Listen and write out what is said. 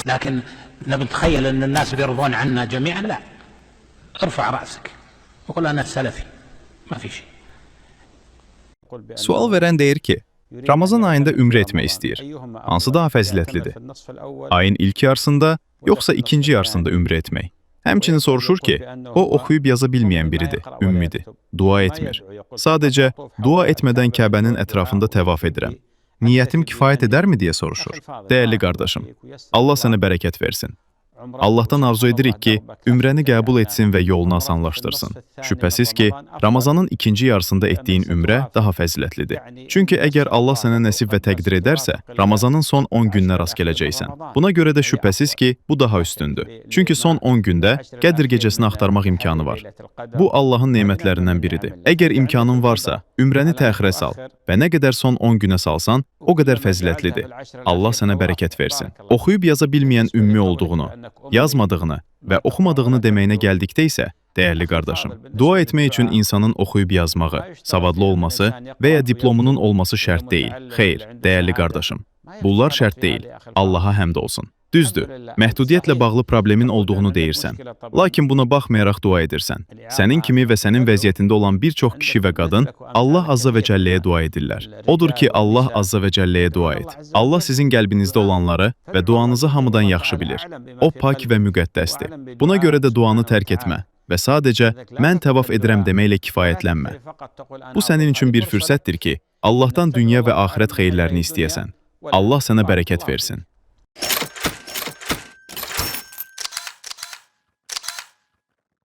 لكن نبي نتخيل أن الناس بيرضون عنا جميعا، لا. ارفع رأسك وقل أنا سلفي، ما في شيء. Sual veren deyir ki, Ramazan ayında ümrə etmək istəyir. Hansı daha fəzilətlidir? Ayın ilk yarısında, yoxsa ikinci yarısında ümrə etmək? Həmçinin soruşur ki, o oxuyub yaza bilməyən biridir, ümmidir, dua etmir. Sadəcə, dua etmədən Kəbənin ətrafında təvaf edirəm. Niyyətim kifayət edərmi deyə soruşur. Dəyərli qardaşım, Allah sənə bərəkət versin. Allahdan arzu edirik ki, ümrəni qəbul etsin və yolunu asanlaşdırsın. Şübhəsiz ki, Ramazanın ikinci yarısında etdiyin ümrə daha fəzilətlidir. Çünki əgər Allah sənə nəsib və təqdir edərsə, Ramazanın son 10 gününə rast gələcəksən. Buna görə də şübhəsiz ki, bu daha üstündür. Çünki son 10 gündə Qədr gecəsini axtarmaq imkanı var. Bu Allahın nemətlərindən biridir. Əgər imkanın varsa, ümrəni təxirə sal və nə qədər son 10 günə salsan, o qədər fəzilətlidir. Allah sənə bərəkət versin. Oxuyub yaza bilməyən ümmi olduğunu, yazmadığını və oxumadığını deməyinə gəldikdə isə, dəyərli qardaşım, dua etmək üçün insanın oxuyub yazmağı, savadlı olması və ya diplomunun olması şərt deyil. Xeyr, dəyərli qardaşım, bunlar şərt deyil. Allaha həmd olsun. Düzdür, məhdudiyyətlə bağlı problemin olduğunu deyirsən. Lakin buna baxmayaraq dua edirsən. Sənin kimi və sənin vəziyyətində olan bir çox kişi və qadın Allah Azza və Cəlləyə dua edirlər. Odur ki, Allah Azza və Cəlləyə dua et. Allah sizin qəlbinizdə olanları və duanızı hamıdan yaxşı bilir. O pak və müqəddəsdir. Buna görə də duanı tərk etmə və sadəcə mən təvaf edirəm deməklə kifayətlənmə. Bu sənin üçün bir fürsətdir ki, Allahdan dünya və axirət xeyirlərini istəyəsən. Allah sənə bərəkət versin.